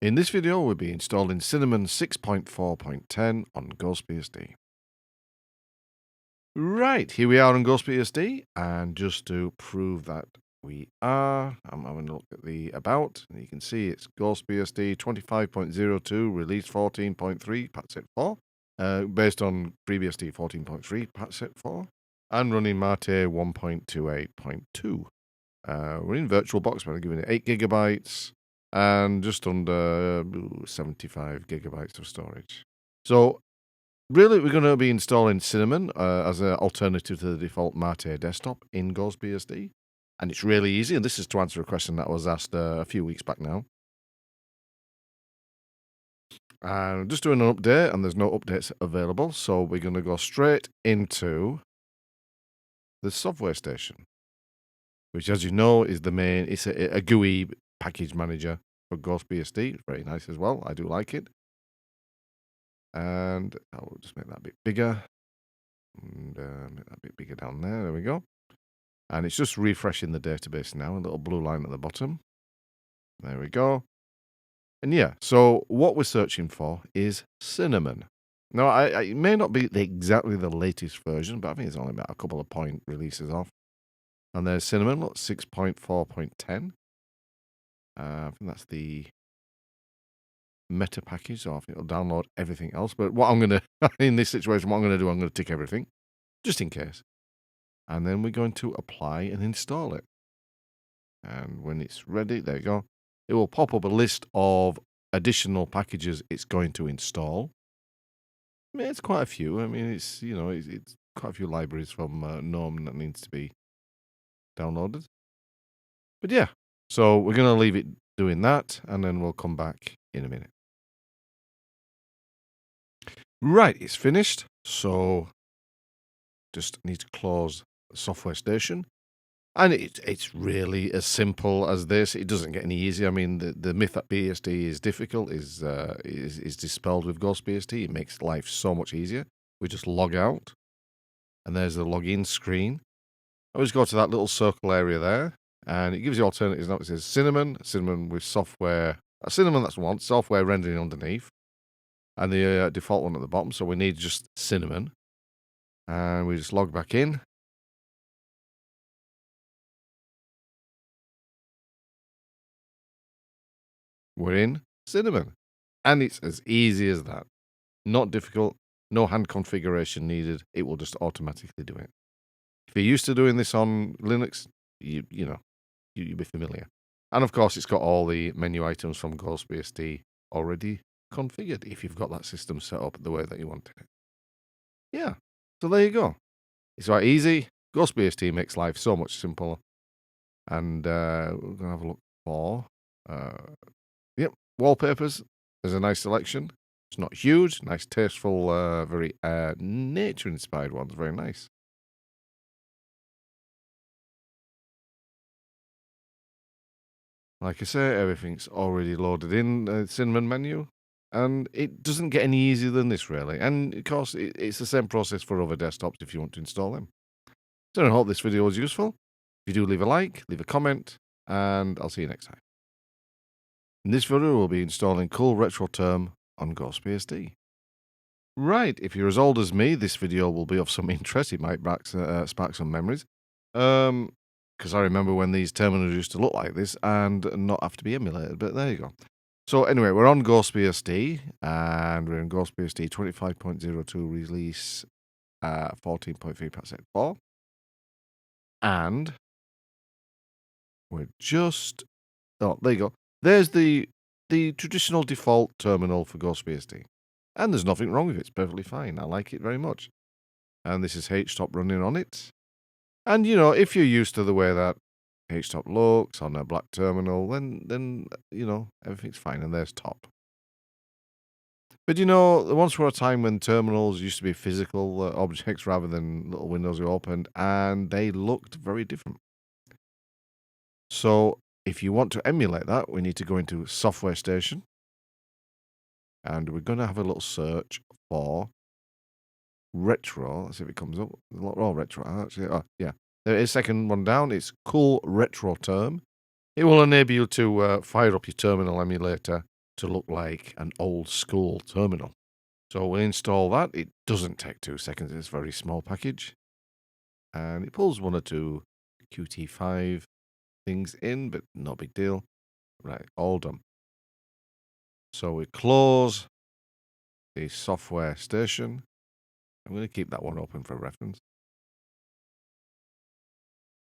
In this video, we'll be installing Cinnamon 6.4.10 on GhostBSD. Right, here we are on GhostBSD, and just to prove that we are, I'm having a look at the about, and you can see it's GhostBSD 25.02, release 14.3, patch set 4, based on FreeBSD 14.3, patch set 4, and running Mate 1.28.2. We're in VirtualBox, we're giving it 8 gigabytes. And just under 75 gigabytes of storage. So really, we're going to be installing Cinnamon as an alternative to the default Mate desktop in GhostBSD. And it's really easy, and this is to answer a question that was asked a few weeks back now. Just doing an update, and there's no updates available, so we're going to go straight into the software station, which, as you know, is the main, it's a GUI package manager for GhostBSD. Very nice as well. I do like it. And I'll just make that a bit bigger. And make that a bit bigger down there. There we go. And it's just refreshing the database now. A little blue line at the bottom. There we go. And yeah, so what we're searching for is Cinnamon. Now, it may not be exactly the latest version, but I think it's only about a couple of point releases off. And there's Cinnamon, look, 6.4.10. I think that's the meta package, so I think it'll download everything else. But what I'm going to, in this situation, what I'm going to do, I'm going to tick everything, just in case. And then we're going to apply and install it. And when it's ready, there you go. It will pop up a list of additional packages it's going to install. I mean, it's quite a few. I mean, it's, you know, it's quite a few libraries from GNOME that needs to be downloaded. But yeah. So we're going to leave it doing that, and then we'll come back in a minute. Right, it's finished. So just need to close the software station. And it's really as simple as this. It doesn't get any easier. I mean, the myth that BSD is difficult is dispelled with GhostBSD. It makes life so much easier. We just log out, and there's the login screen. I always go to that little circle area there. And it gives you alternatives. Now it says Cinnamon with software. Cinnamon, that's one. Software rendering underneath. And the default one at the bottom. So we need just Cinnamon. And we just log back in. We're in Cinnamon. And it's as easy as that. Not difficult. No hand configuration needed. It will just automatically do it. If you're used to doing this on Linux, you know. You'll be familiar. And of course, it's got all the menu items from GhostBSD already configured if you've got that system set up the way that you wanted it. Yeah, so there you go. It's quite easy. GhostBSD makes life so much simpler. And we're going to have a look for, wallpapers. There's a nice selection. It's not huge, nice, tasteful, very nature-inspired ones. Very nice. Like I say, everything's already loaded in the Cinnamon menu, and it doesn't get any easier than this, really. And, of course, it's the same process for other desktops if you want to install them. So I hope this video was useful. If you do, leave a like, leave a comment, and I'll see you next time. In this video, we'll be installing CoolRetroTerm on GhostBSD. Right, if you're as old as me, this video will be of some interest. It might spark some memories. Because I remember when these terminals used to look like this and not have to be emulated, but there you go. So anyway, we're on GhostBSD, and we're in GhostBSD 25.02 release 14.3 patch set 4. And we're just, oh, there you go. There's the traditional default terminal for GhostBSD. And there's nothing wrong with it. It's perfectly fine. I like it very much. And this is HTOP running on it. And, you know, if you're used to the way that HTOP looks on a black terminal, then you know, everything's fine. And there's top. But, you know, there once were a time when terminals used to be physical objects rather than little windows you opened, and they looked very different. So if you want to emulate that, we need to go into Software Station. And we're going to have a little search for Retro. Let's see if it comes up. Oh, Retro. Actually, oh, yeah. There is second one down. It's CoolRetroTerm. It will enable you to fire up your terminal emulator to look like an old school terminal. So we'll install that. It doesn't take 2 seconds. It's a very small package. And it pulls 1 or 2 Qt5 things in, but no big deal. Right, all done. So we close the software station. I'm going to keep that one open for reference.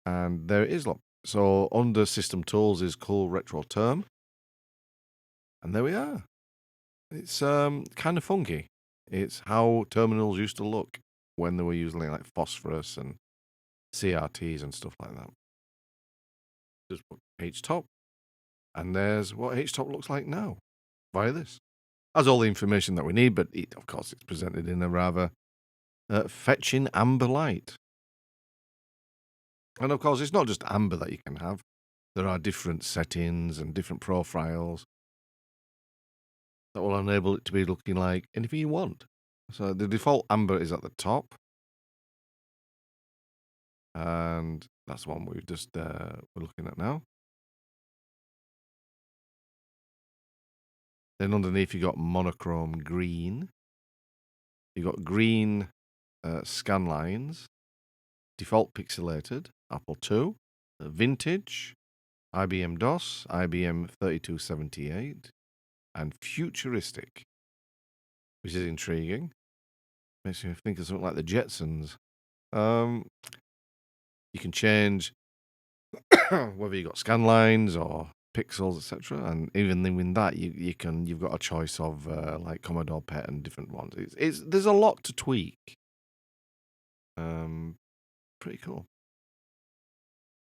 And there it is. Look. So under System Tools is CoolRetroTerm. And there we are. It's kind of funky. It's how terminals used to look when they were using like phosphorus and CRTs and stuff like that. Just put HTOP. And there's what HTOP looks like now via this. Has all the information that we need, but of course it's presented in a rather fetching amber light. And of course, it's not just amber that you can have. There are different settings and different profiles that will enable it to be looking like anything you want. So the default amber is at the top. And that's one we're looking at now. Then underneath you got monochrome green. You got green scan lines, default pixelated, Apple II, vintage, IBM DOS, IBM 3278, and futuristic, which is intriguing. Makes you think of something like the Jetsons. You can change whether you got scan lines or pixels, etc. And even in that, you've got a choice of like Commodore PET and different ones. There's a lot to tweak. Pretty cool.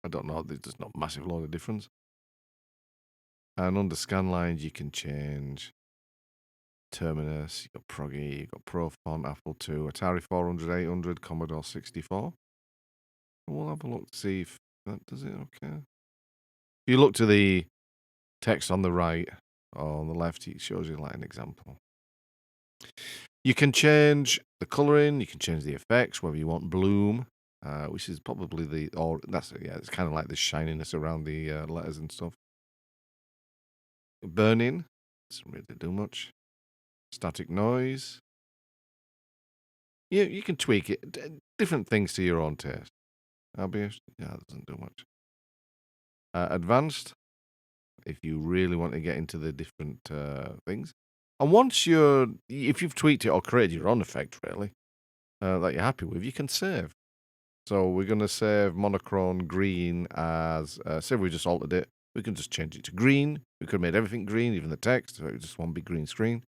I don't know. There's not a massive load of difference. And under scan lines, you can change Terminus, you got Proggy, you got Profont, Apple II, Atari 400, 800, Commodore 64. And we'll have a look to see if that does it. Okay. If you look to the text on the right or on the left, it shows you like an example. You can change the coloring, you can change the effects, whether you want bloom, which is probably it's kind of like the shininess around the letters and stuff. Burning, doesn't really do much. Static noise. You can tweak it, different things to your own taste. That doesn't do much. Advanced, if you really want to get into the different things. And if you've tweaked it or created your own effect, really, that you're happy with, you can save. So we're going to save monochrome green as, say we just altered it, we can just change it to green. We could have made everything green, even the text, so it was just one big green screen.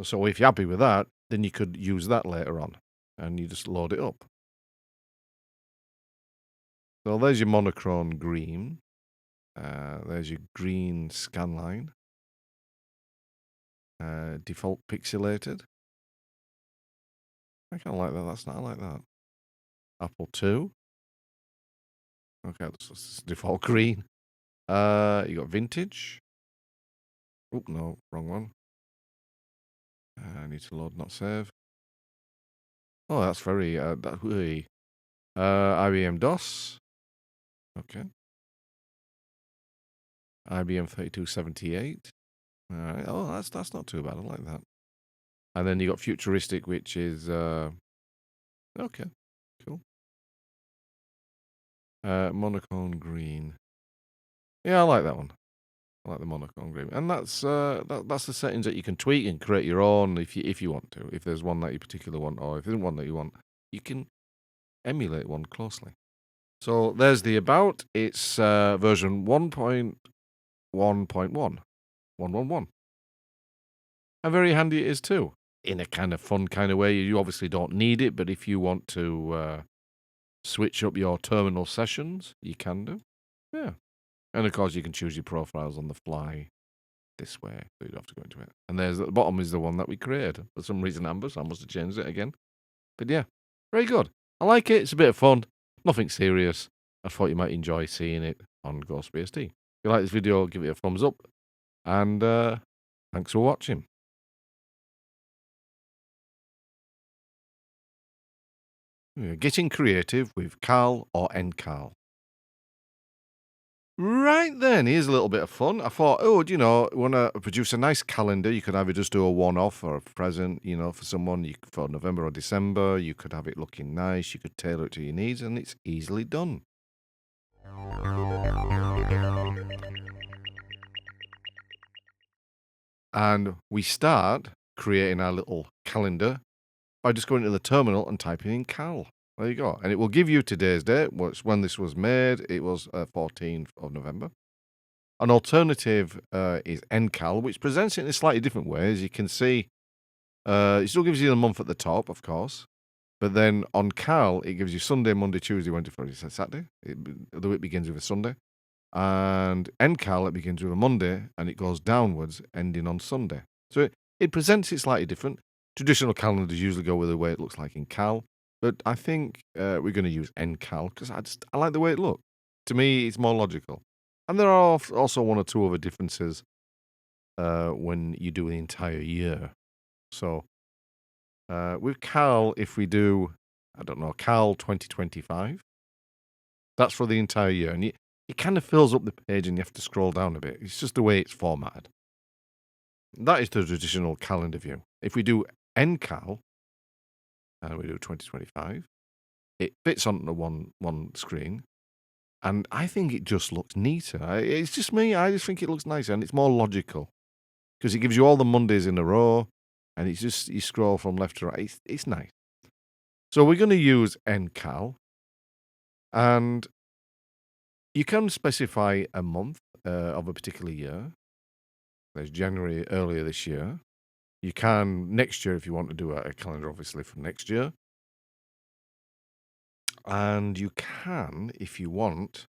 So if you're happy with that, then you could use that later on, and you just load it up. So there's your monochrome green. There's your green scanline. Default pixelated. I kind of like that. That's not like that. Apple II. Okay, that's default green. You got vintage. Oh, no, wrong one. I need to load, not save. Oh, that's very, IBM DOS. Okay. IBM 3278. All right. Oh, that's not too bad. I like that. And then you got futuristic, which is, okay, cool. Monochrome green. Yeah, I like that one. I like the monochrome green, and that's the settings that you can tweak and create your own if you want to. If there's one that you particularly want, or if there's one that you want, you can emulate one closely. So there's the about. It's version 1.1.1. And very handy it is too. In a kind of fun kind of way. You obviously don't need it, but if you want to switch up your terminal sessions, you can do. Yeah. And of course, you can choose your profiles on the fly this way, so you don't have to go into it. And there's at the bottom is the one that we created. For some reason, Amber, so I must have changed it again. But yeah, very good. I like it. It's a bit of fun. Nothing serious. I thought you might enjoy seeing it on GhostBSD. If you like this video, give it a thumbs up. And thanks for watching. Getting creative with Carl or NCarl. Right then, here's a little bit of fun. I thought, oh, want to produce a nice calendar? You could either just do a one-off or a present, for someone for November or December. You could have it looking nice. You could tailor it to your needs, and it's easily done. And we start creating our little calendar by just going to the terminal and typing in cal. There you go. And it will give you today's date, when this was made. It was 14th of November. An alternative is ncal, which presents it in a slightly different way. As you can see, it still gives you the month at the top, of course. But then on cal, it gives you Sunday, Monday, Tuesday, Wednesday, Friday, Saturday. Although it begins with a Sunday. And ncal, it begins with a Monday, and it goes downwards, ending on Sunday. So it presents it slightly different. Traditional calendars usually go with the way it looks like in cal. But I think we're going to use ncal because I like the way it looks. To me, it's more logical. And there are also one or two other differences when you do the entire year. So with cal, if we do, I don't know, cal 2025, that's for the entire year. And it kind of fills up the page and you have to scroll down a bit. It's just the way it's formatted. That is the traditional calendar view. If we do ncal, and we do 2025, it fits onto one screen. And I think it just looks neater. It's just me. I just think it looks nicer and it's more logical because it gives you all the Mondays in a row and it's just, you scroll from left to right. It's nice. So we're going to use ncal and you can specify a month of a particular year. There's January earlier this year. You can next year if you want to do a calendar, obviously, for next year. And you can, if you want,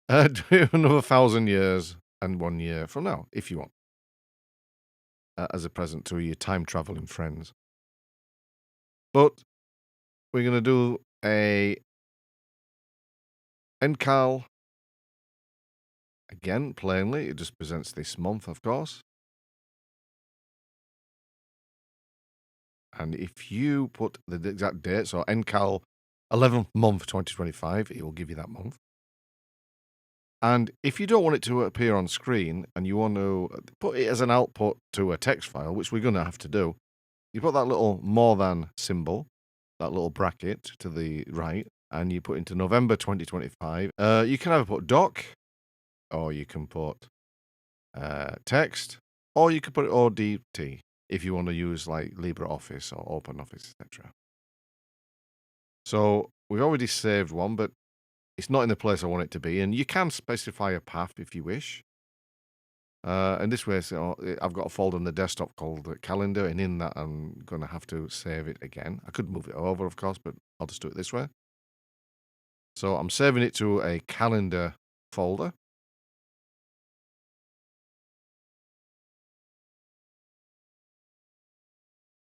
do another 1,000 years and 1 year from now, if you want, as a present to your time-traveling friends. But we're going to do a ncal. Again, plainly, it just presents this month, of course. And if you put the exact date, so ncal 11th month 2025, it will give you that month. And if you don't want it to appear on screen and you want to put it as an output to a text file, which we're going to have to do, you put that little more than symbol, that little bracket to the right, and you put into November 2025. You can either put doc, or you can put text, or you can put ODT if you want to use like LibreOffice or OpenOffice, etc. So we've already saved one, but it's not in the place I want it to be. And you can specify a path if you wish. And this way, so I've got a folder on the desktop called Calendar, and in that I'm going to have to save it again. I could move it over, of course, but I'll just do it this way. So I'm saving it to a calendar folder.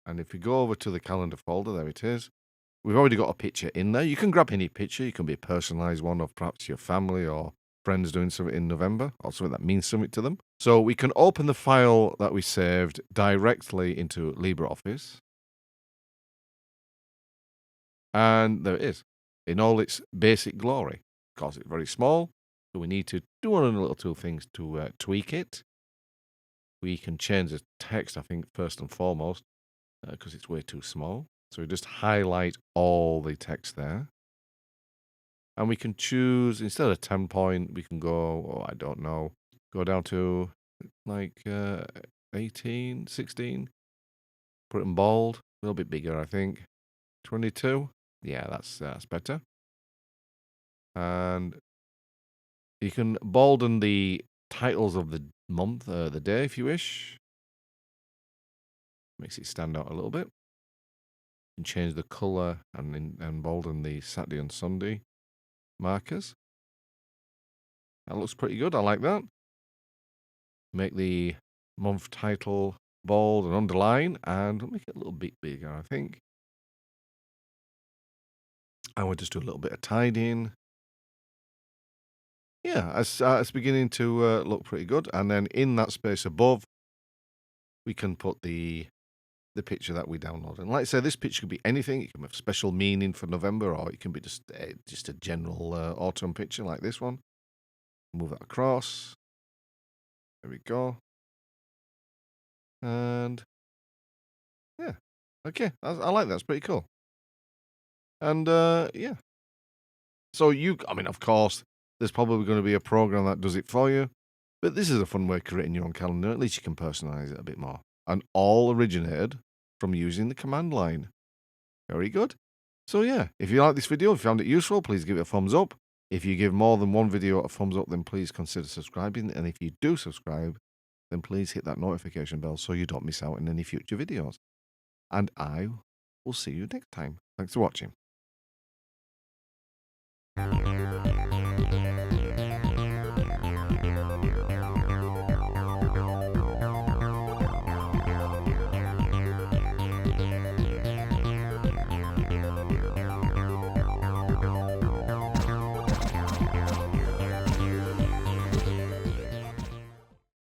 And if we go over to the calendar folder, there it is. We've already got a picture in there. You can grab any picture. You can be a personalized one of perhaps your family or friends doing something in November or something that means something to them. So we can open the file that we saved directly into LibreOffice. And there it is in all its basic glory. Of course, it's very small. So we need to do one of the little two things to tweak it. We can change the text, I think, first and foremost, because it's way too small. So we just highlight all the text there. And we can choose, instead of 10 point, we can go, I don't know, go down to like 18, 16. Put it in bold, a little bit bigger, I think. 22. Yeah, that's better. And you can bolden the titles of the month, the day, if you wish. Makes it stand out a little bit. You can change the color and bolden the Saturday and Sunday markers. That looks pretty good. I like that. Make the month title bold and underline, and make it a little bit bigger, I think. I would just do a little bit of tidying. Yeah, it's beginning to look pretty good. And then in that space above, we can put the picture that we downloaded. And like I say, this picture could be anything. It can have special meaning for November, or it can be just a general autumn picture like this one. Move that across. There we go. And yeah, okay, I like that. It's pretty cool. And yeah, so I mean, of course, there's probably going to be a program that does it for you, but this is a fun way of creating your own calendar. At least you can personalize it a bit more. And all originated from using the command line. Very good. So yeah, if you like this video, if you found it useful, please give it a thumbs up. If you give more than one video a thumbs up, then please consider subscribing. And if you do subscribe, then please hit that notification bell so you don't miss out on any future videos. And I will see you next time. Thanks for watching.